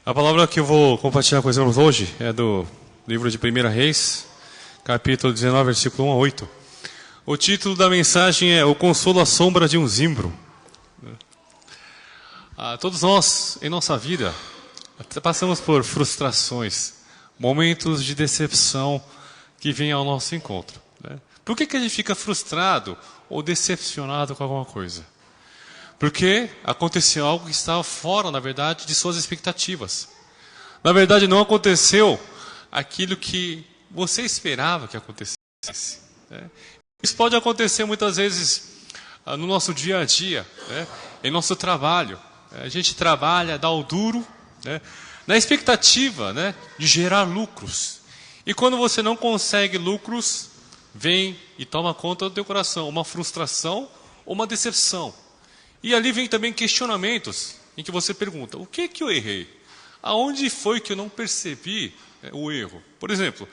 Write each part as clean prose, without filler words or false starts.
A palavra que eu vou compartilhar com os irmãos hoje é do livro de 1 Reis, capítulo 19, versículo 1 a 8. O título da mensagem é O Consolo à Sombra de um Zimbro. Todos nós, em nossa vida, passamos por frustrações, momentos de decepção que vêm ao nosso encontro. Por que a gente fica frustrado ou decepcionado com alguma coisa? Porque aconteceu algo que estava fora, na verdade, de suas expectativas. Na verdade, não aconteceu aquilo que você esperava que acontecesse. Isso pode acontecer muitas vezes no nosso dia a dia, em nosso trabalho. A gente trabalha, dá o duro, na expectativa de gerar lucros. E quando você não consegue lucros, vem e toma conta do teu coração uma frustração ou uma decepção. E ali vem também questionamentos em que você pergunta, o que eu errei? Aonde foi que eu não percebi o erro? Por exemplo,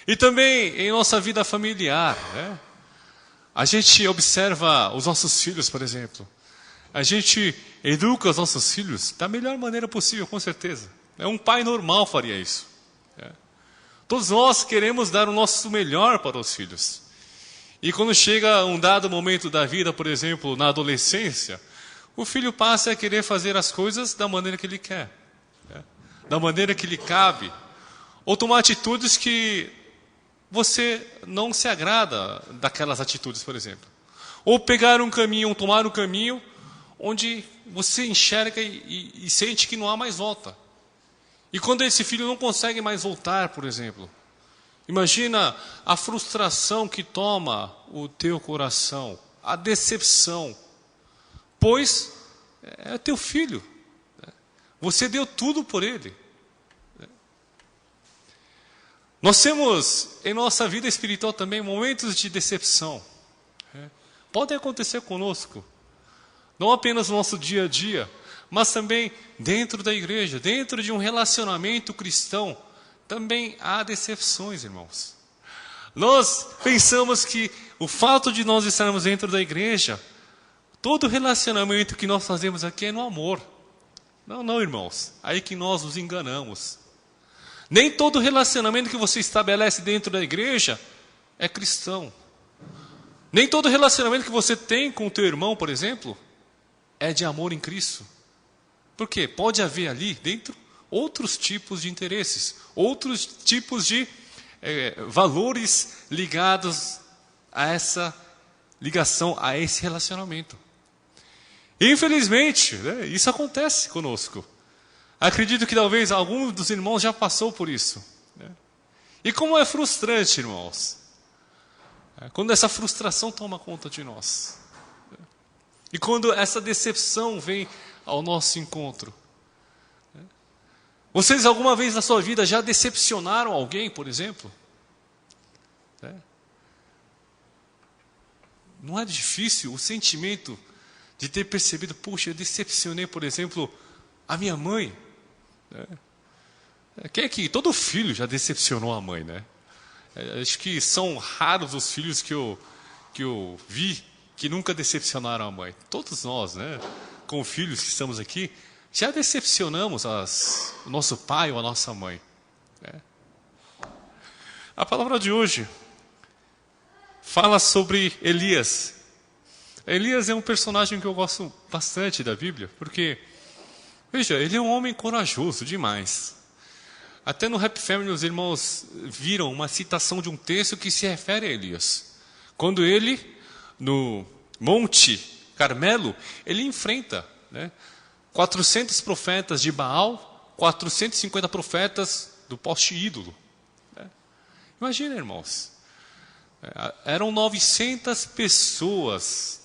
e também em nossa vida familiar, a gente observa os nossos filhos, por exemplo. A gente educa os nossos filhos da melhor maneira possível, com certeza. Um pai normal faria isso. Todos nós queremos dar o nosso melhor para os filhos. E quando chega um dado momento da vida, por exemplo, na adolescência, o filho passa a querer fazer as coisas da maneira que ele quer, da maneira que lhe cabe, ou tomar atitudes que você não se agrada daquelas atitudes, por exemplo. Ou pegar um caminho, ou tomar um caminho onde você enxerga e sente que não há mais volta. E quando esse filho não consegue mais voltar, por exemplo, imagina a frustração que toma o teu coração, a decepção, pois é teu filho, você deu tudo por ele. Nós temos em nossa vida espiritual também momentos de decepção. Podem acontecer conosco, não apenas no nosso dia a dia, mas também dentro da igreja, dentro de um relacionamento cristão. Também há decepções, irmãos. Nós pensamos que o fato de nós estarmos dentro da igreja, todo relacionamento que nós fazemos aqui é no amor. Não, irmãos. Aí que nós nos enganamos. Nem todo relacionamento que você estabelece dentro da igreja é cristão. Nem todo relacionamento que você tem com o teu irmão, por exemplo, é de amor em Cristo. Por quê? Pode haver ali dentro outros tipos de interesses, outros tipos de valores ligados a essa ligação, a esse relacionamento. E, infelizmente, isso acontece conosco. Acredito que talvez algum dos irmãos já passou por isso. E como é frustrante, irmãos, quando essa frustração toma conta de nós. E quando essa decepção vem ao nosso encontro. Vocês alguma vez na sua vida já decepcionaram alguém, por exemplo? Não é difícil o sentimento de ter percebido, puxa, eu decepcionei, por exemplo, a minha mãe. Quem é que todo filho já decepcionou a mãe, Acho que são raros os filhos que eu vi que nunca decepcionaram a mãe. Todos nós, com filhos que estamos aqui, já decepcionamos o nosso pai ou a nossa mãe. A palavra de hoje fala sobre Elias. Elias é um personagem que eu gosto bastante da Bíblia, porque, veja, ele é um homem corajoso demais. Até no Happy Family os irmãos viram uma citação de um texto que se refere a Elias. Quando ele, no Monte Carmelo, ele enfrenta 400 profetas de Baal, 450 profetas do poste ídolo. Imagina, irmãos. Eram 900 pessoas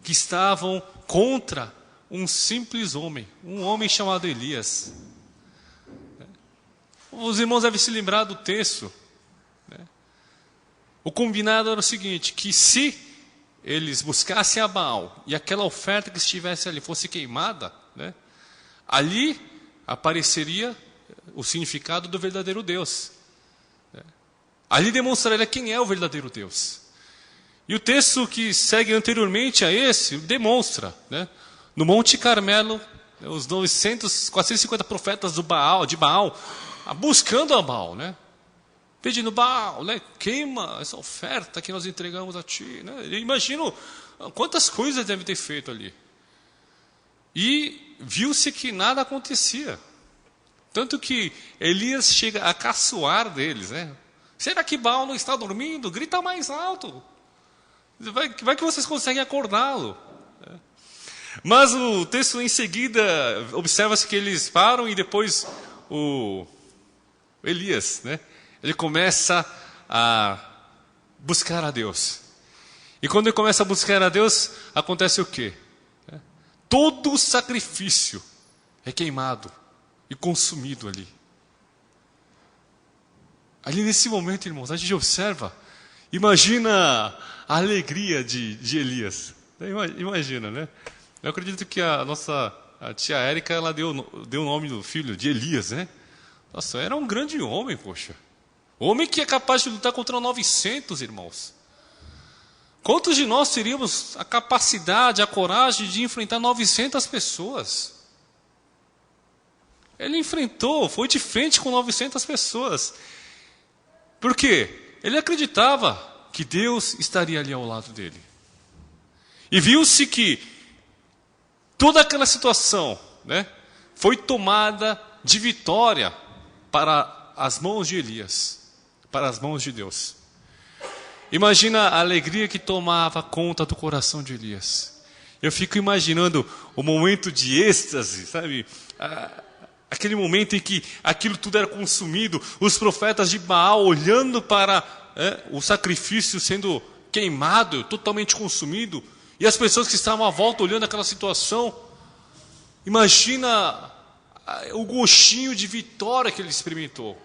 que estavam contra um simples homem, um homem chamado Elias. Os irmãos devem se lembrar do texto. O combinado era o seguinte, que se eles buscassem a Baal e aquela oferta que estivesse ali fosse queimada, ali apareceria o significado do verdadeiro Deus. Ali demonstraria quem é o verdadeiro Deus. E o texto que segue anteriormente a esse demonstra, no Monte Carmelo, Os 450 profetas de Baal, buscando a Baal, né? Pedindo, Baal, né? Queima essa oferta que nós entregamos a ti. Né? Eu imagino quantas coisas deve ter feito ali. E viu-se que nada acontecia. Tanto que Elias chega a caçoar deles. Né? Será que Baal não está dormindo? Grita mais alto. Vai que vocês conseguem acordá-lo. Mas o texto em seguida, observa-se que eles param e depois o Elias, né? Ele começa a buscar a Deus. E quando ele começa a buscar a Deus, acontece o quê? Todo o sacrifício é queimado e consumido ali. Ali nesse momento, irmãos, a gente observa, imagina a alegria de Elias. Imagina, né? Eu acredito que a tia Érica, ela deu o nome do filho de Elias, né? Nossa, era um grande homem, poxa. Homem que é capaz de lutar contra 900, irmãos. Quantos de nós teríamos a capacidade, a coragem de enfrentar 900 pessoas? Ele foi de frente com 900 pessoas. Por quê? Ele acreditava que Deus estaria ali ao lado dele. E viu-se que toda aquela situação, né, foi tomada de vitória para as mãos de Elias. Para as mãos de Deus. Imagina a alegria que tomava conta do coração de Elias. Eu fico imaginando o momento de êxtase, sabe? Aquele momento em que aquilo tudo era consumido, os profetas de Baal olhando para o sacrifício sendo queimado, totalmente consumido, e as pessoas que estavam à volta olhando aquela situação. Imagina o gostinho de vitória que ele experimentou.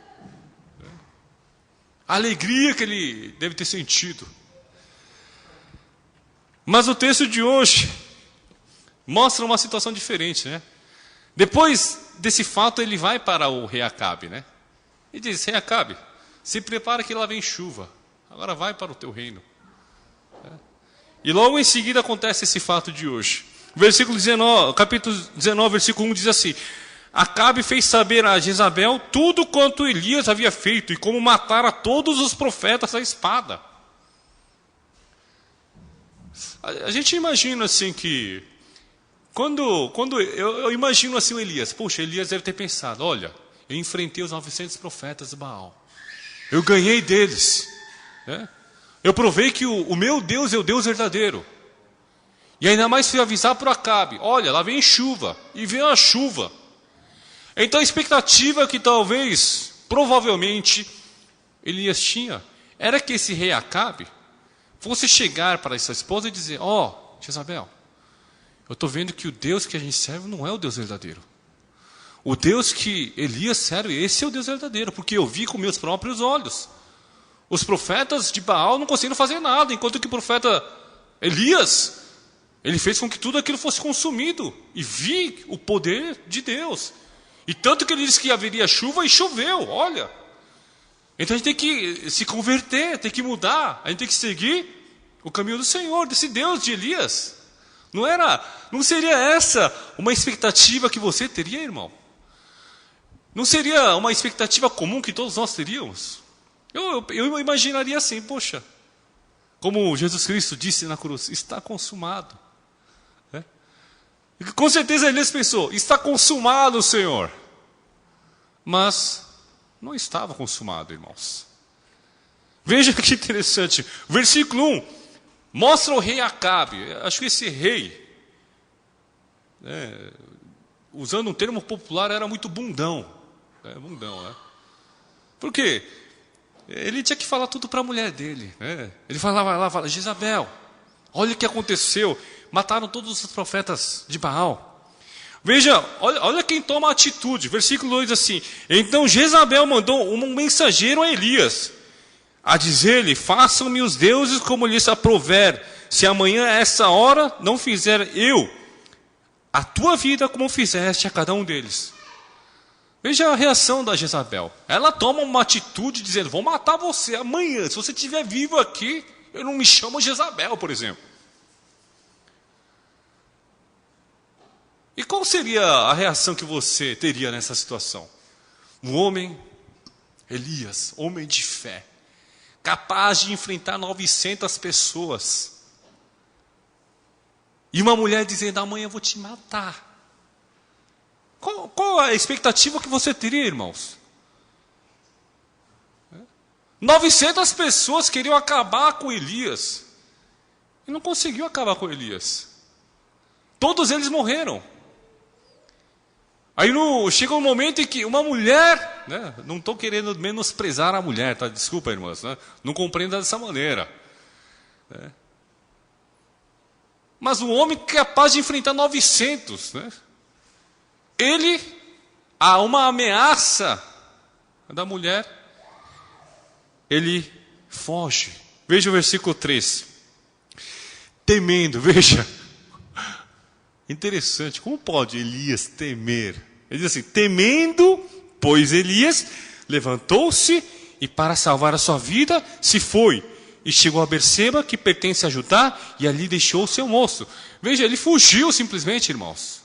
A alegria que ele deve ter sentido. Mas o texto de hoje mostra uma situação diferente, né? Depois desse fato, ele vai para o rei Acabe, né? E diz, rei Acabe, se prepara que lá vem chuva. Agora vai para o teu reino. E logo em seguida acontece esse fato de hoje. Versículo 19, capítulo 19, versículo 1 diz assim: Acabe fez saber a Jezabel tudo quanto Elias havia feito e como matara todos os profetas à espada. A gente imagina assim que, quando eu imagino assim o Elias, poxa, Elias deve ter pensado, olha, eu enfrentei os 900 profetas de Baal, eu ganhei deles, né? Eu provei que o meu Deus é o Deus verdadeiro, e ainda mais fui avisar para o Acabe, olha, lá vem chuva, e veio a chuva. Então a expectativa que provavelmente, Elias tinha, era que esse rei Acabe fosse chegar para sua esposa e dizer, Jezabel, eu estou vendo que o Deus que a gente serve não é o Deus verdadeiro. O Deus que Elias serve, esse é o Deus verdadeiro, porque eu vi com meus próprios olhos. Os profetas de Baal não conseguiram fazer nada, enquanto que o profeta Elias, ele fez com que tudo aquilo fosse consumido, e vi o poder de Deus. E tanto que ele disse que haveria chuva, e choveu, olha. Então a gente tem que se converter, tem que mudar, a gente tem que seguir o caminho do Senhor, desse Deus de Elias. Não seria essa uma expectativa que você teria, irmão? Não seria uma expectativa comum que todos nós teríamos? Eu imaginaria assim, poxa, como Jesus Cristo disse na cruz, está consumado. Com certeza Elias pensou, está consumado, Senhor. Mas não estava consumado, irmãos. Veja que interessante. Versículo 1 mostra o rei Acabe. Acho que esse rei, usando um termo popular, era muito bundão. Bundão, né? Por quê? Ele tinha que falar tudo para a mulher dele. Ele falava, Jezabel, olha o que aconteceu. Mataram todos os profetas de Baal. Veja, olha quem toma a atitude. Versículo 2 assim: Então Jezabel mandou um mensageiro a Elias, a dizer-lhe, façam-me os deuses como lhes aprouver, se amanhã a essa hora não fizer eu a tua vida como fizeste a cada um deles. Veja a reação da Jezabel. Ela toma uma atitude dizendo, vou matar você amanhã. Se você estiver vivo aqui, eu não me chamo Jezabel, por exemplo. E qual seria a reação que você teria nessa situação? Um homem, Elias, homem de fé, capaz de enfrentar 900 pessoas. E uma mulher dizendo, amanhã eu vou te matar. Qual a expectativa que você teria, irmãos? 900 pessoas queriam acabar com Elias. E não conseguiu acabar com Elias. Todos eles morreram. Aí chega um momento em que uma mulher, né, não estou querendo menosprezar a mulher, tá? Desculpa, irmãs, né? Não compreenda dessa maneira. Né? Mas um homem capaz de enfrentar 900, né? Ele, a uma ameaça da mulher, ele foge. Veja o versículo 3. Temendo, veja. Interessante, como pode Elias temer? Ele diz assim, temendo, pois Elias levantou-se e para salvar a sua vida, se foi. E chegou a Berseba, que pertence a Judá, e ali deixou o seu moço. Veja, ele fugiu simplesmente, irmãos.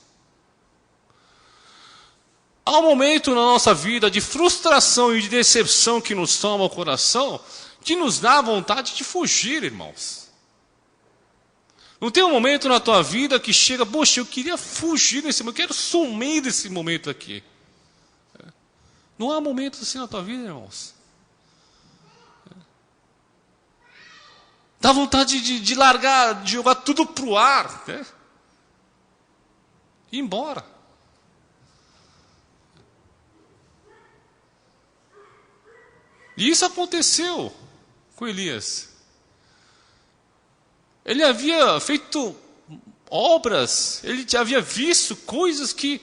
Há um momento na nossa vida de frustração e de decepção que nos toma o coração, que nos dá vontade de fugir, irmãos. Não tem um momento na tua vida que chega, poxa, eu queria fugir desse momento, eu quero sumir desse momento aqui. Não há momentos assim na tua vida, irmãos. Dá vontade de largar, de jogar tudo para o ar. Né? E ir embora. E isso aconteceu com Elias. Ele havia feito obras, ele havia visto coisas que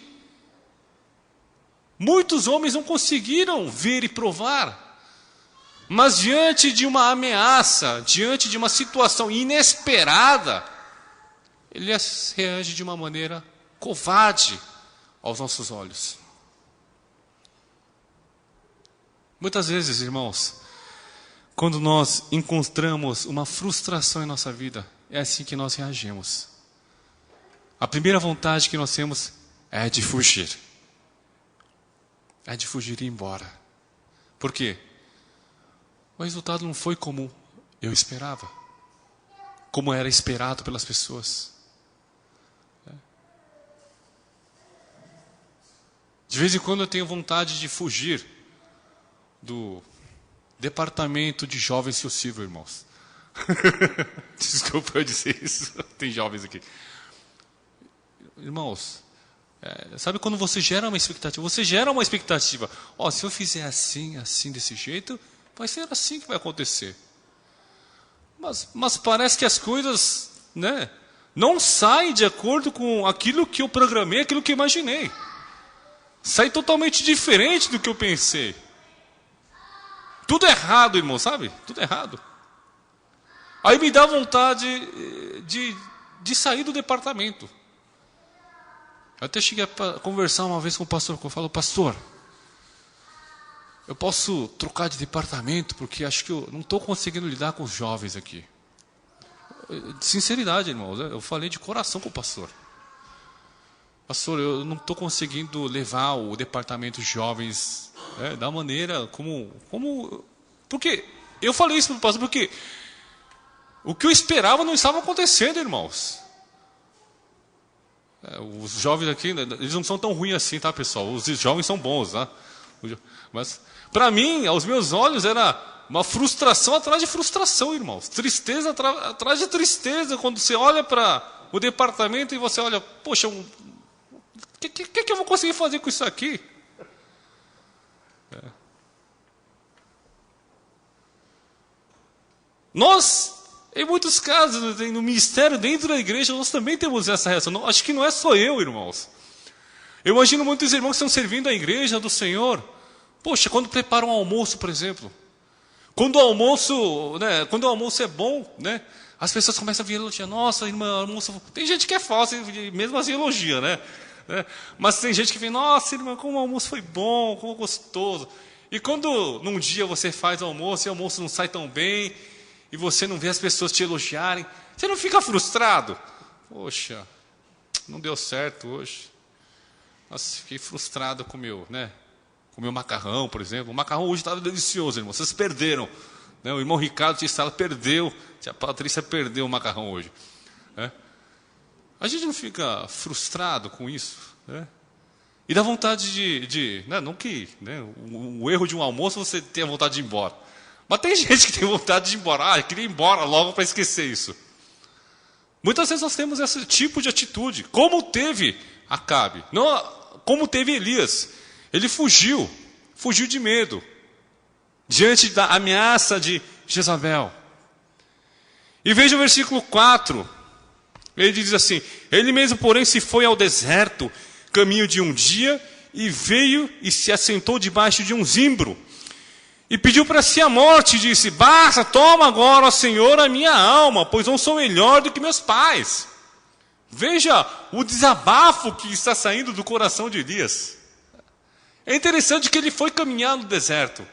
muitos homens não conseguiram ver e provar. Mas diante de uma ameaça, diante de uma situação inesperada, ele reage de uma maneira covarde aos nossos olhos. Muitas vezes, irmãos, quando nós encontramos uma frustração em nossa vida, é assim que nós reagimos. A primeira vontade que nós temos é de fugir. É de fugir e ir embora. Por quê? O resultado não foi como eu esperava. Como era esperado pelas pessoas. De vez em quando eu tenho vontade de fugir do departamento de jovens que eu sirvo, irmãos. Desculpa eu dizer isso. Tem jovens aqui. Irmãos, sabe quando você gera uma expectativa? Você gera uma expectativa. Ó, se eu fizer assim, assim, desse jeito, vai ser assim que vai acontecer. Mas parece que as coisas, né, não saem de acordo com aquilo que eu programei, aquilo que eu imaginei. Sai totalmente diferente do que eu pensei. Tudo errado, irmão, sabe? Tudo errado. Aí me dá vontade de sair do departamento. Eu até cheguei a conversar uma vez com o pastor, eu falo, pastor, eu posso trocar de departamento, porque acho que eu não estou conseguindo lidar com os jovens aqui. Sinceridade, irmãos, eu falei de coração com o pastor. Pastor, eu não estou conseguindo levar o departamento de jovens da maneira como... Porque eu falei isso para o pastor, porque o que eu esperava não estava acontecendo, irmãos. Os jovens aqui, eles não são tão ruins assim, tá, pessoal? Os jovens são bons, tá? Mas, para mim, aos meus olhos, era uma frustração atrás de frustração, irmãos. Tristeza atrás de tristeza. Quando você olha para o departamento e você olha, poxa, o que eu vou conseguir fazer com isso aqui? Nós, em muitos casos, no ministério, dentro da igreja, nós também temos essa reação. Não, acho que não é só eu, irmãos. Eu imagino muitos irmãos que estão servindo a igreja do Senhor. Poxa, quando preparam um almoço, por exemplo. Quando o almoço é bom, né? As pessoas começam a vir elogiar. Nossa, irmã, almoço... Tem gente que é falsa, mesmo assim elogia, né? Mas tem gente que vem, nossa, irmã, como o almoço foi bom, como gostoso. E quando num dia você faz almoço e o almoço não sai tão bem, e você não vê as pessoas te elogiarem, você não fica frustrado? Poxa, não deu certo hoje. Nossa, fiquei frustrado com o meu, né? Com o meu macarrão, por exemplo. O macarrão hoje estava delicioso, irmão. Vocês perderam. Né? O irmão Ricardo de Sala perdeu. A Patrícia perdeu o macarrão hoje. Né? A gente não fica frustrado com isso, né? E dá vontade não que, né, o erro de um almoço você tenha vontade de ir embora. Mas tem gente que tem vontade de ir embora. Eu queria ir embora logo para esquecer isso. Muitas vezes nós temos esse tipo de atitude. Como teve Acabe. Não, como teve Elias. Ele fugiu de medo. Diante da ameaça de Jezabel. E veja o versículo 4. Ele diz assim: ele mesmo, porém, se foi ao deserto, caminho de um dia, e veio e se assentou debaixo de um zimbro. E pediu para si a morte, e disse: basta, toma agora, ó Senhor, a minha alma, pois não sou melhor do que meus pais. Veja o desabafo que está saindo do coração de Elias. É interessante que ele foi caminhar no deserto.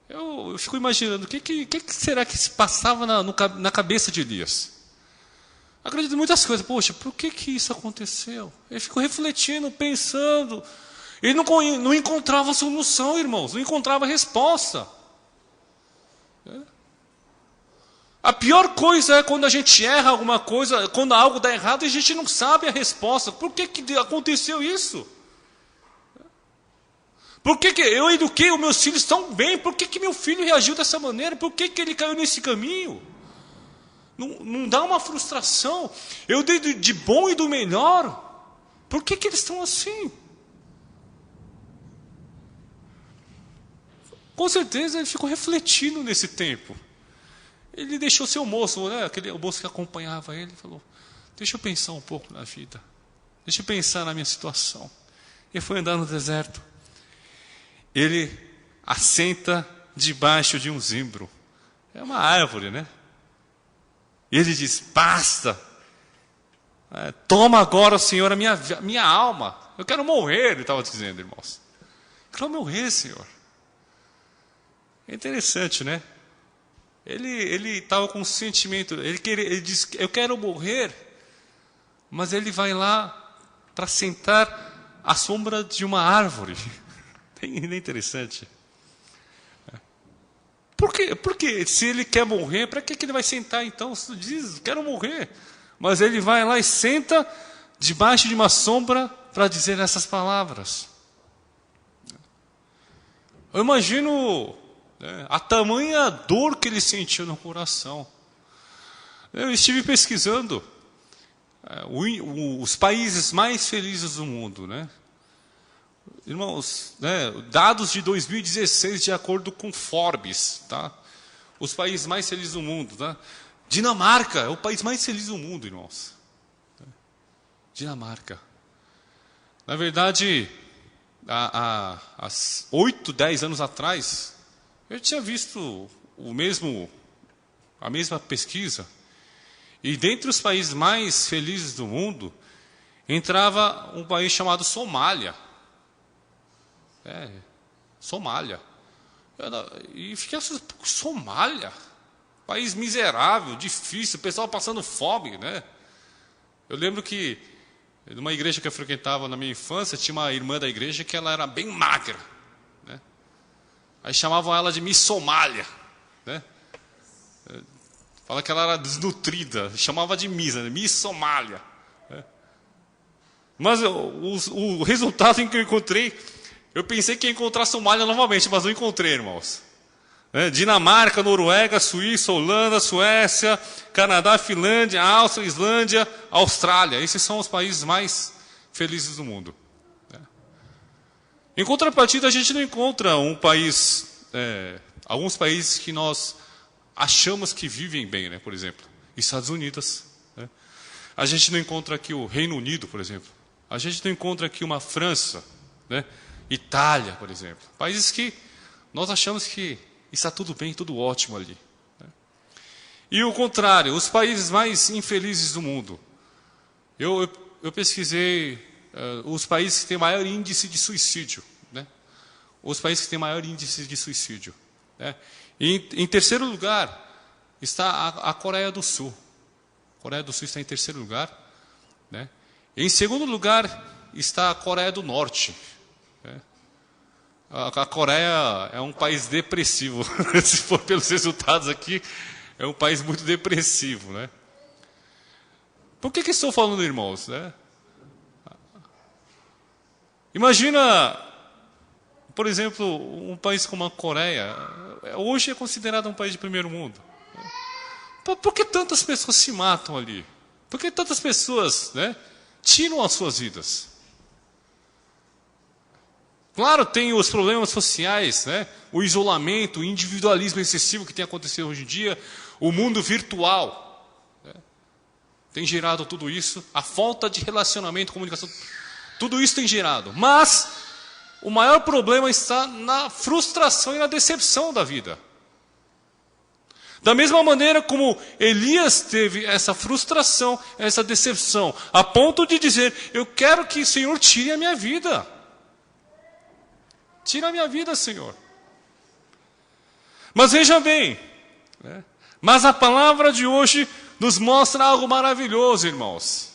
Eu fico imaginando, o que será que se passava na cabeça de Elias? Acredito em muitas coisas. Poxa, por que isso aconteceu? Ele ficou refletindo, pensando. Ele não encontrava solução, irmãos. Não encontrava resposta. A pior coisa é quando a gente erra alguma coisa, quando algo dá errado e a gente não sabe a resposta. Por que aconteceu isso? Por que eu eduquei os meus filhos tão bem? Por que meu filho reagiu dessa maneira? Por que ele caiu nesse caminho? Não dá uma frustração? Eu dei de bom e do melhor. Por que eles estão assim? Com certeza ele ficou refletindo nesse tempo. Ele deixou seu moço, né, o moço que acompanhava ele, falou: deixa eu pensar um pouco na vida. Deixa eu pensar na minha situação. Ele foi andar no deserto. Ele assenta debaixo de um zimbro. É uma árvore, né? E ele diz: basta, toma agora, Senhor, a minha alma. Eu quero morrer, ele estava dizendo, irmãos. Eu quero morrer, Senhor. É interessante, né? Ele estava com um sentimento, ele diz: eu quero morrer, mas ele vai lá para sentar à sombra de uma árvore. É interessante. Por quê? Porque se ele quer morrer, para que ele vai sentar então? Se diz: quero morrer. Mas ele vai lá e senta debaixo de uma sombra para dizer essas palavras. Eu imagino, né, a tamanha dor que ele sentiu no coração. Eu estive pesquisando os países mais felizes do mundo, né? Irmãos, né, dados de 2016 de acordo com Forbes, tá? Os países mais felizes do mundo, tá? Dinamarca é o país mais feliz do mundo, irmãos. Dinamarca. Na verdade, há 8, 10 anos atrás, eu tinha visto a mesma pesquisa. E dentre os países mais felizes do mundo, entrava um país chamado Somália. Somália. E fiquei assim: Somália? País miserável, difícil, o pessoal passando fome, né? Eu lembro que, numa igreja que eu frequentava na minha infância, tinha uma irmã da igreja que ela era bem magra, né? Aí chamavam ela de Miss Somália, né? Fala que ela era desnutrida, chamava de Miss, né? Miss Somália, né? Mas o resultado em que eu encontrei, eu pensei que ia encontrar Somália novamente, mas não encontrei, irmãos. Dinamarca, Noruega, Suíça, Holanda, Suécia, Canadá, Finlândia, Áustria, Islândia, Austrália. Esses são os países mais felizes do mundo. Em contrapartida, a gente não encontra alguns países que nós achamos que vivem bem, né? Por exemplo, Estados Unidos. Né? A gente não encontra aqui o Reino Unido, por exemplo. A gente não encontra aqui uma França, né? Itália, por exemplo. Países que nós achamos que está tudo bem, tudo ótimo ali. E o contrário, os países mais infelizes do mundo. Eu pesquisei os países que têm maior índice de suicídio. Né? Os países que têm maior índice de suicídio. Né? E em terceiro lugar está a Coreia do Sul. A Coreia do Sul está em terceiro lugar. Né? E em segundo lugar está a Coreia do Norte. A Coreia é um país depressivo. Se for pelos resultados aqui, é um país muito depressivo, né? Por que estou falando, irmãos? Imagina, por exemplo, um país como a Coreia. Hoje é considerado um país de primeiro mundo. Por que tantas pessoas se matam ali? Por que tantas pessoas, tiram as suas vidas? Claro, tem os problemas sociais, o isolamento, o individualismo excessivo que tem acontecido hoje em dia, o mundo virtual. Tem gerado tudo isso, a falta de relacionamento, comunicação, tudo isso tem gerado. Mas o maior problema está na frustração e na decepção da vida. Da mesma maneira como Elias teve essa frustração, essa decepção, a ponto de dizer, eu quero que o Senhor tire a minha vida. Tira a minha vida, Senhor. Mas veja bem, mas a palavra de hoje nos mostra algo maravilhoso, irmãos.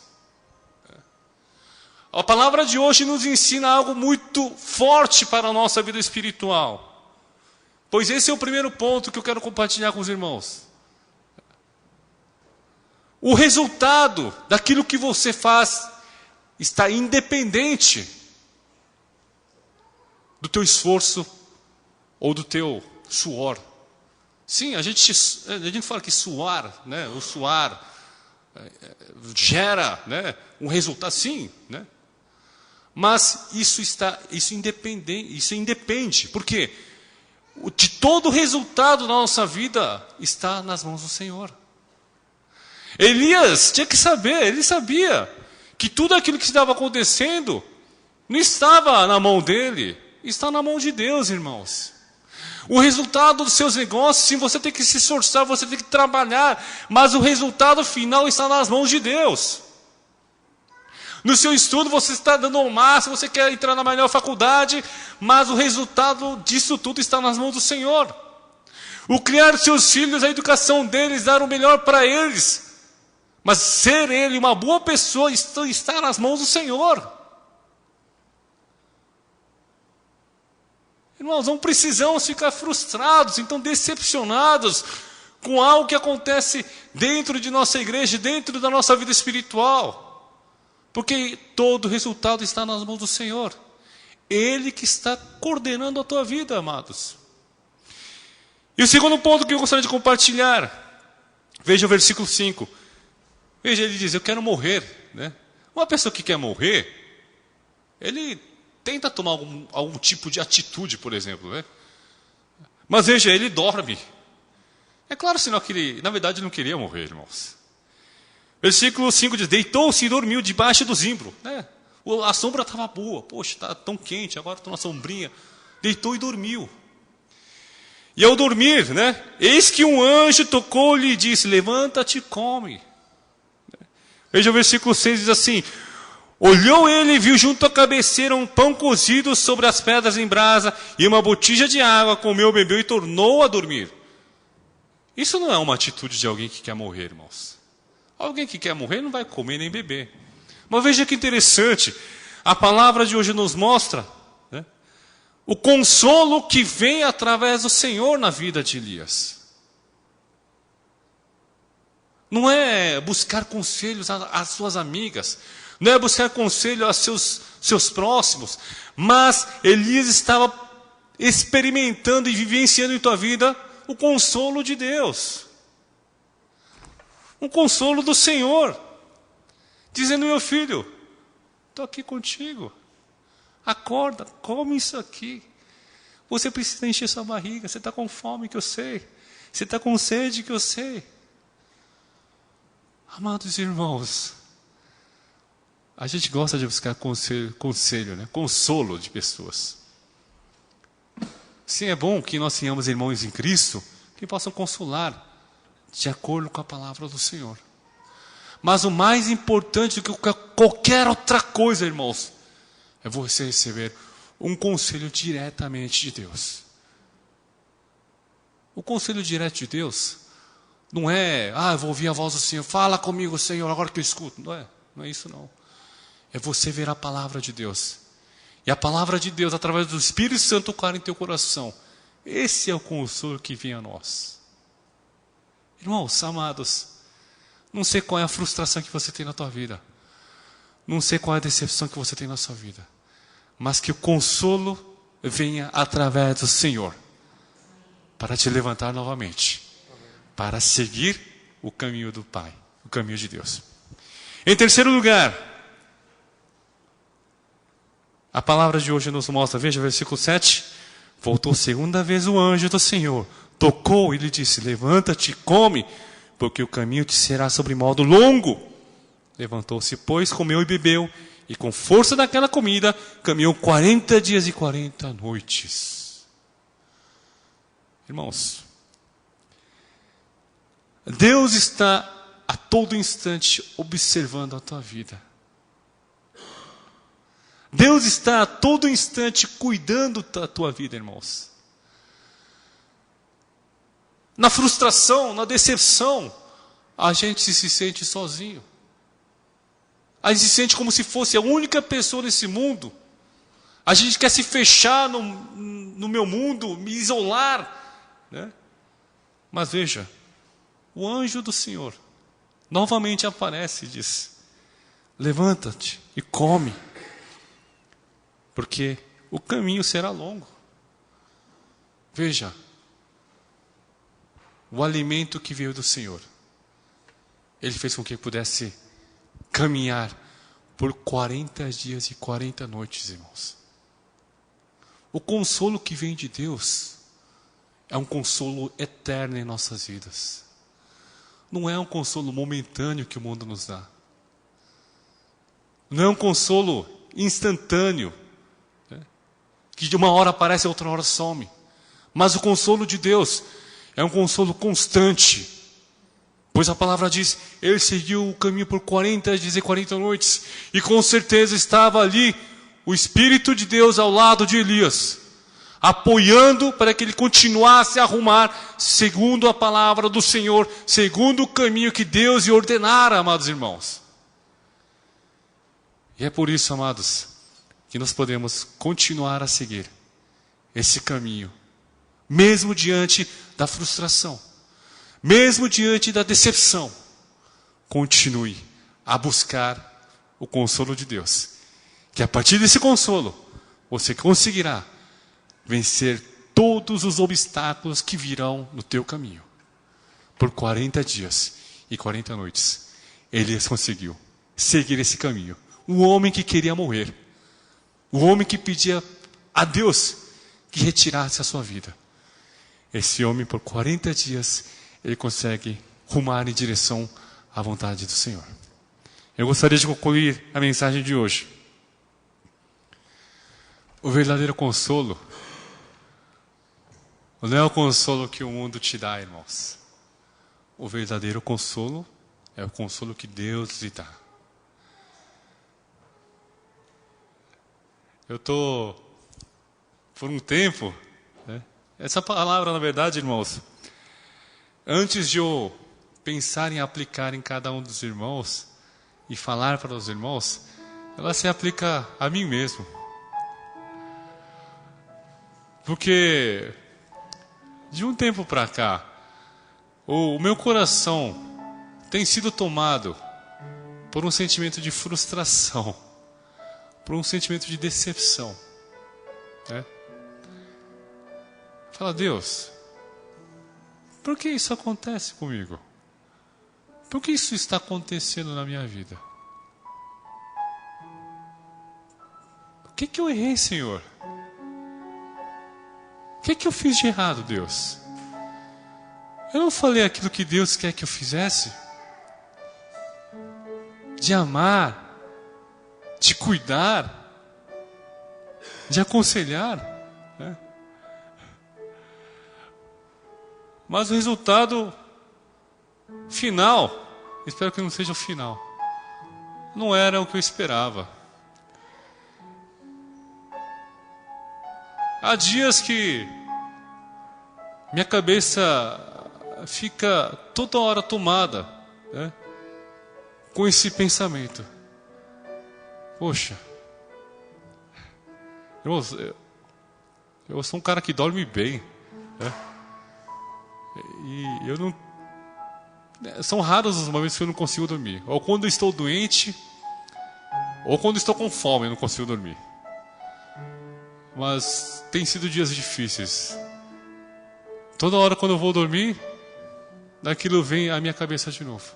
A palavra de hoje nos ensina algo muito forte para a nossa vida espiritual. Pois esse é o primeiro ponto que eu quero compartilhar com os irmãos. O resultado daquilo que você faz está independente do teu esforço ou do teu suor. Sim, a gente fala que suar, o suar gera, um resultado, sim, Mas isso independe. Por quê? De todo o resultado da nossa vida está nas mãos do Senhor. Elias tinha que saber, ele sabia que tudo aquilo que estava acontecendo não estava na mão dele, está na mão de Deus, irmãos. O resultado dos seus negócios, sim, você tem que se esforçar, você tem que trabalhar, mas o resultado final está nas mãos de Deus. No seu estudo você está dando o máximo, você quer entrar na melhor faculdade, mas o resultado disso tudo está nas mãos do Senhor. O criar seus filhos, a educação deles, dar o melhor para eles, mas ser ele uma boa pessoa está nas mãos do Senhor. Irmãos, não precisamos ficar frustrados, então decepcionados com algo que acontece dentro de nossa igreja, dentro da nossa vida espiritual. Porque todo o resultado está nas mãos do Senhor. Ele que está coordenando a tua vida, amados. E o segundo ponto que eu gostaria de compartilhar, veja o versículo 5. Veja, ele diz, eu quero morrer. Uma pessoa que quer morrer, ele tenta tomar algum tipo de atitude, por exemplo. Mas veja, ele dorme. É claro, senão que ele, na verdade, não queria morrer, irmãos. Versículo 5 diz, deitou-se e dormiu debaixo do zimbro. A sombra estava boa. Poxa, está tão quente, agora estou na sombrinha. Deitou e dormiu. E ao dormir, eis que um anjo tocou-lhe e disse, levanta-te e come. Veja o versículo 6, diz assim, olhou ele e viu junto à cabeceira um pão cozido sobre as pedras em brasa e uma botija de água, comeu, bebeu e tornou a dormir. Isso não é uma atitude de alguém que quer morrer, irmãos. Alguém que quer morrer não vai comer nem beber. Mas veja que interessante, a palavra de hoje nos mostra o consolo que vem através do Senhor na vida de Elias. Não é buscar conselhos às suas amigas, não é buscar conselho aos seus próximos, mas Elias estava experimentando e vivenciando em tua vida o consolo de Deus. Um consolo do Senhor. Dizendo, meu filho, estou aqui contigo. Acorda, come isso aqui. Você precisa encher sua barriga. Você está com fome, que eu sei. Você está com sede, que eu sei. Amados irmãos, a gente gosta de buscar conselho, consolo de pessoas. Sim, é bom que nós tenhamos irmãos em Cristo que possam consolar de acordo com a palavra do Senhor. Mas o mais importante do que qualquer outra coisa, irmãos, é você receber um conselho diretamente de Deus. O conselho direto de Deus não é, eu vou ouvir a voz do Senhor, fala comigo, Senhor, agora que eu escuto. Não é isso não. é você ver a palavra de Deus. E a palavra de Deus, através do Espírito Santo, tocar em teu coração. Esse é o consolo que vem a nós. Irmãos, amados, não sei qual é a frustração que você tem na tua vida. Não sei qual é a decepção que você tem na sua vida. Mas que o consolo venha através do Senhor. Para te levantar novamente. Para seguir o caminho do Pai. O caminho de Deus. Em terceiro lugar, a palavra de hoje nos mostra, veja, versículo 7. Voltou segunda vez o anjo do Senhor. Tocou e lhe disse, levanta-te e come, porque o caminho te será sobre modo longo. Levantou-se, pois, comeu e bebeu, e com força daquela comida, caminhou 40 dias e 40 noites. Irmãos, Deus está a todo instante observando a tua vida. Deus está a todo instante cuidando da tua vida, irmãos. Na frustração, na decepção, a gente se sente sozinho. A gente se sente como se fosse a única pessoa nesse mundo. A gente quer se fechar no meu mundo, me isolar, né? Mas veja, o anjo do Senhor novamente aparece e diz, levanta-te e come, porque o caminho será longo. Veja, o alimento que veio do Senhor, Ele fez com que pudesse caminhar por 40 dias e 40 noites, irmãos. O consolo que vem de Deus é um consolo eterno em nossas vidas. Não é um consolo momentâneo que o mundo nos dá. Não é um consolo instantâneo, né? Que de uma hora aparece e outra hora some. Mas o consolo de Deus é um consolo constante. Pois a palavra diz, ele seguiu o caminho por 40 dias e 40 noites. E com certeza estava ali o Espírito de Deus ao lado de Elias, apoiando para que ele continuasse a arrumar, segundo a palavra do Senhor, segundo o caminho que Deus lhe ordenara, amados irmãos. E é por isso, amados, que nós podemos continuar a seguir esse caminho, mesmo diante da frustração, mesmo diante da decepção. Continue a buscar o consolo de Deus, que a partir desse consolo, você conseguirá vencer todos os obstáculos que virão no teu caminho. Por 40 dias e 40 noites, Elias conseguiu seguir esse caminho. Um homem que queria morrer, um homem que pedia a Deus que retirasse a sua vida. Esse homem, por 40 dias, ele consegue rumar em direção à vontade do Senhor. Eu gostaria de concluir a mensagem de hoje. O verdadeiro consolo não é o consolo que o mundo te dá, irmãos. O verdadeiro consolo é o consolo que Deus lhe dá. Eu estou, por um tempo, né? Essa palavra, na verdade, irmãos, antes de eu pensar em aplicar em cada um dos irmãos e falar para os irmãos, ela se aplica a mim mesmo. Porque de um tempo para cá, o meu coração tem sido tomado por um sentimento de frustração, por um sentimento de decepção, né? Fala, Deus, por que isso acontece comigo? Por que isso está acontecendo na minha vida? O que eu errei, Senhor? O que eu fiz de errado, Deus? Eu não falei aquilo que Deus quer que eu fizesse? De amar, de cuidar, de aconselhar, né? Mas o resultado final, espero que não seja o final, não era o que eu esperava. Há dias que minha cabeça fica toda hora tomada, né, com esse pensamento. Poxa, irmãos, eu sou um cara que dorme bem, né? E eu não... São raros os momentos que eu não consigo dormir. Ou quando eu estou doente, ou quando estou com fome eu não consigo dormir. Mas tem sido dias difíceis. Toda hora quando eu vou dormir, daquilo vem à minha cabeça de novo.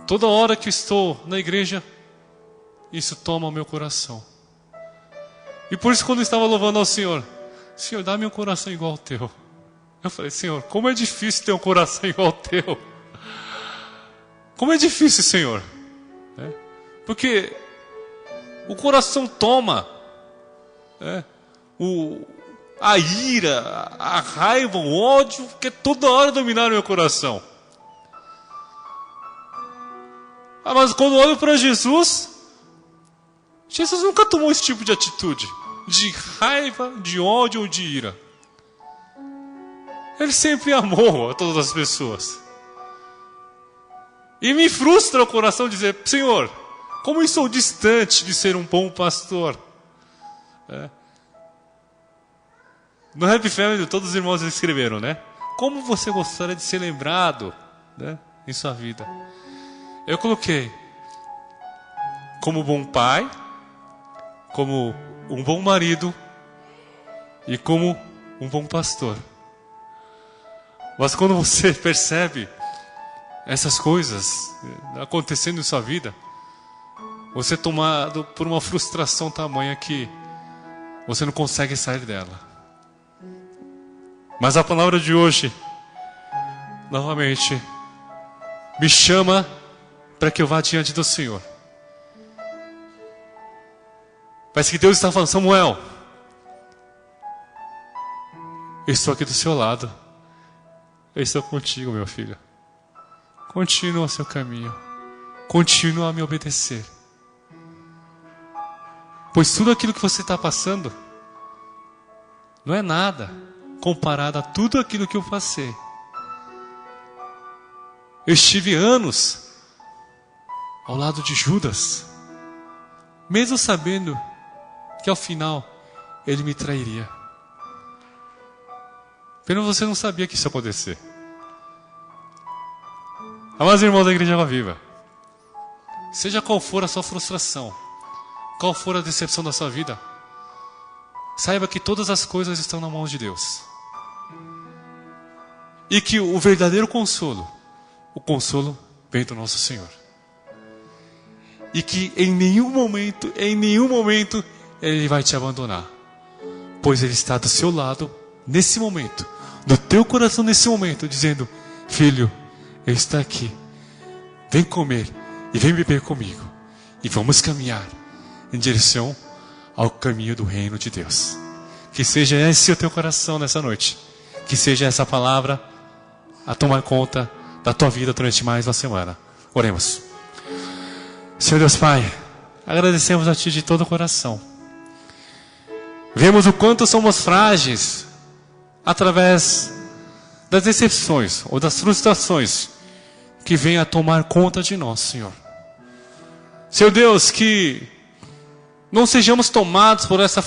Toda hora que estou na igreja, isso toma o meu coração. E por isso quando eu estava louvando ao Senhor, Senhor, dá-me um coração igual ao teu. Eu falei, Senhor, como é difícil ter um coração igual ao teu. Como é difícil, Senhor. Porque o coração toma a ira, a raiva, o ódio, que toda hora dominar o meu coração. Mas quando eu olho para Jesus, Jesus nunca tomou esse tipo de atitude, de raiva, de ódio ou de ira. Ele sempre amou a todas as pessoas. E me frustra o coração dizer, Senhor, como eu sou distante de ser um bom pastor. No Happy Family, todos os irmãos escreveram, né? Como você gostaria de ser lembrado, né, em sua vida? Eu coloquei como bom pai, como um bom marido e como um bom pastor. Mas quando você percebe essas coisas acontecendo em sua vida, você é tomado por uma frustração tamanha que você não consegue sair dela. Mas a palavra de hoje, novamente, me chama para que eu vá diante do Senhor. Parece que Deus está falando, Samuel, eu estou aqui do seu lado. Eu estou contigo, meu filho. Continua o seu caminho. Continua a me obedecer. Pois tudo aquilo que você está passando não é nada comparado a tudo aquilo que eu passei. Eu estive anos ao lado de Judas, mesmo sabendo que ao final ele me trairia. Pena você não sabia que isso ia acontecer. Amados irmãos da Igreja Água Viva, seja qual for a sua frustração, qual for a decepção da sua vida, saiba que todas as coisas estão na mão de Deus. E que o verdadeiro consolo, o consolo vem do nosso Senhor. E que em nenhum momento, Ele vai te abandonar. Pois Ele está do seu lado, nesse momento, no teu coração nesse momento, dizendo, filho, Ele está aqui. Vem comer e vem beber comigo. E vamos caminhar em direção ao caminho do reino de Deus. Que seja esse o teu coração nessa noite. Que seja essa palavra a tomar conta da tua vida durante mais uma semana. Oremos. Senhor Deus Pai, agradecemos a Ti de todo o coração. Vemos o quanto somos frágeis através das decepções ou das frustrações que vêm a tomar conta de nós, Senhor. Senhor Deus, que não sejamos tomados por essa